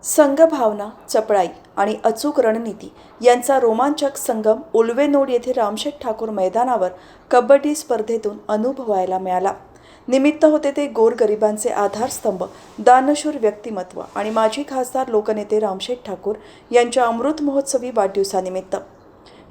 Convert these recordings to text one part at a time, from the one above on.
संघभावना, चपळाई आणि अचूक रणनीती यांचा रोमांचक संगम उल्वेनोड येथे रामशेठ ठाकूर मैदानावर कबड्डी स्पर्धेतून अनुभवायला मिळाला. निमित्त होते ते गोरगरिबांचे आधारस्तंभ, दानशूर व्यक्तिमत्व आणि माजी खासदार लोकनेते रामशेठ ठाकूर यांच्या अमृत महोत्सवी वाढदिवसानिमित्त.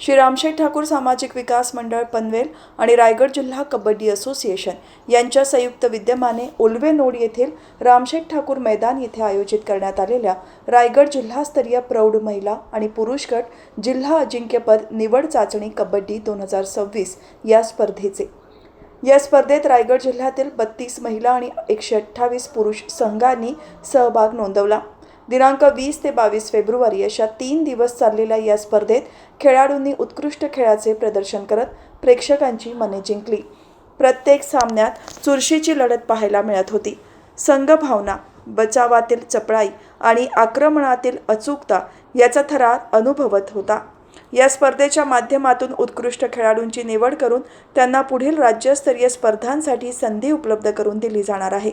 श्री रामशेठ ठाकूर सामाजिक विकास मंडळ पनवेल आणि रायगड जिल्हा कबड्डी असोसिएशन यांच्या संयुक्त विद्यमाने उल्वेनोड येथील रामशेठ ठाकूर मैदान येथे आयोजित करण्यात आलेल्या रायगड जिल्हास्तरीय प्रौढ महिला आणि पुरुष गट जिल्हा अजिंक्यपद निवड चाचणी कबड्डी 2026 या स्पर्धेत रायगड जिल्ह्यातील 32 महिला आणि 128 पुरुष संघांनी सहभाग नोंदवला. दिनांक 20 ते 22 फेब्रुवारी अशा 3 दिवस चाललेल्या या स्पर्धेत खेळाडूंनी उत्कृष्ट खेळाचे प्रदर्शन करत प्रेक्षकांची मने जिंकली. प्रत्येक सामन्यात चुरशीची लढत पाहायला मिळत होती. संघभावना, बचावातील चपळाई आणि आक्रमणातील अचूकता याचा थरार अनुभवत होता. या स्पर्धेच्या माध्यमातून उत्कृष्ट खेळाडूंची निवड करून त्यांना पुढील राज्यस्तरीय स्पर्धांसाठी संधी उपलब्ध करून दिली जाणार आहे.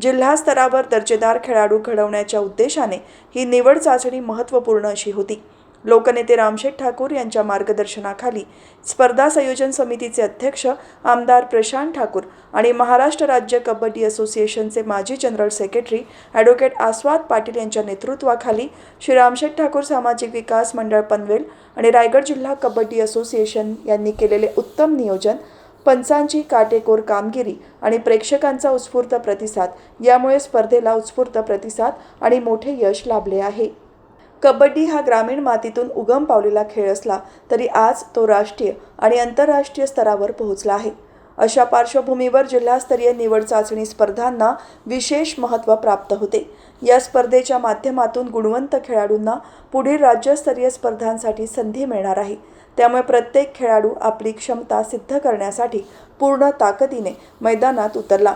जिल्हा स्तरावर दर्जेदार खेळाडू घडवण्याच्या उद्देशाने ही निवड चाचणी महत्त्वपूर्ण अशी होती. लोकनेते रामशेठ ठाकूर यांच्या मार्गदर्शनाखाली स्पर्धा संयोजन समितीचे अध्यक्ष आमदार प्रशांत ठाकूर आणि महाराष्ट्र राज्य कबड्डी असोसिएशनचे माजी जनरल सेक्रेटरी ॲडव्होकेट आस्वाद पाटील यांच्या नेतृत्वाखाली श्री रामशेठ ठाकूर सामाजिक विकास मंडळ पनवेल आणि रायगड जिल्हा कबड्डी असोसिएशन यांनी केलेले उत्तम नियोजन, पंचांची काटेकोर कामगिरी आणि प्रेक्षकांचा उत्स्फूर्त प्रतिसाद यामुळे स्पर्धेला उत्स्फूर्त प्रतिसाद आणि मोठे यश लाभले आहे. कबड्डी हा ग्रामीण मातीतून उगम पावलेला खेळ असला तरी आज तो राष्ट्रीय आणि आंतरराष्ट्रीय स्तरावर पोहोचला आहे. अशा पार्श्वभूमीवर जिल्हास्तरीय निवड चाचणी स्पर्धांना विशेष महत्त्व प्राप्त होते. या स्पर्धेच्या माध्यमातून गुणवंत खेळाडूंना पुढील राज्यस्तरीय स्पर्धांसाठी संधी मिळणार आहे. त्यामुळे प्रत्येक खेळाडू आपली क्षमता सिद्ध करण्यासाठी पूर्ण ताकदीने मैदानात उतरला.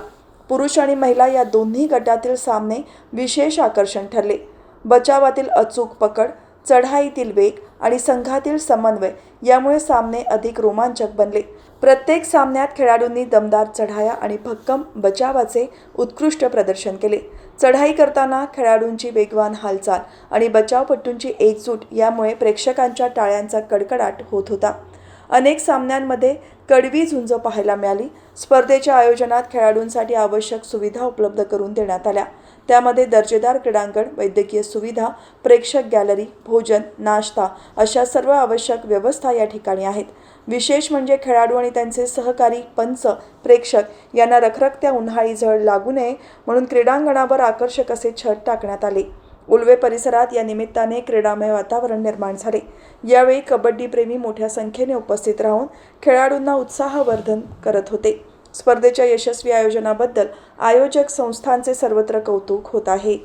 पुरुष आणि महिला या दोन्ही गटातील सामने विशेष आकर्षण ठरले. बचावातील अचूक पकड, चढाईतील वेग आणि संघातील समन्वय यामुळे सामने अधिक रोमांचक बनले. प्रत्येक सामन्यात खेळाडूंनी दमदार चढाया आणि भक्कम बचावाचे उत्कृष्ट प्रदर्शन केले. चढाई करताना खेळाडूंची वेगवान हालचाल आणि बचावपटूंची एकजूट यामुळे प्रेक्षकांच्या टाळ्यांचा कडकडाट होत होता. अनेक सामन्यांमध्ये कडवी झुंज पाहायला मिळाली. स्पर्धेच्या आयोजनात खेळाडूंसाठी आवश्यक सुविधा उपलब्ध करून देण्यात आल्या. त्यामध्ये दर्जेदार क्रीडांगण, वैद्यकीय सुविधा, प्रेक्षक गॅलरी, भोजन, नाश्ता अशा सर्व आवश्यक व्यवस्था या ठिकाणी आहेत. विशेष म्हणजे खेळाडू आणि त्यांचे सहकारी, पंच, प्रेक्षक यांना रखरखत्या उन्हाळी झळ लागू नये म्हणून क्रीडांगणावर आकर्षक असे छत टाकण्यात आले. उल्वे परिसरात या निमित्ताने क्रीडामय वातावरण निर्माण झाले. यावेळी कबड्डीप्रेमी मोठ्या संख्येने उपस्थित राहून खेळाडूंना उत्साहवर्धन करत होते. स्पर्धेच्या यशस्वी आयोजनाबद्दल आयोजक संस्थांचे सर्वत्र कौतुक होत आहे.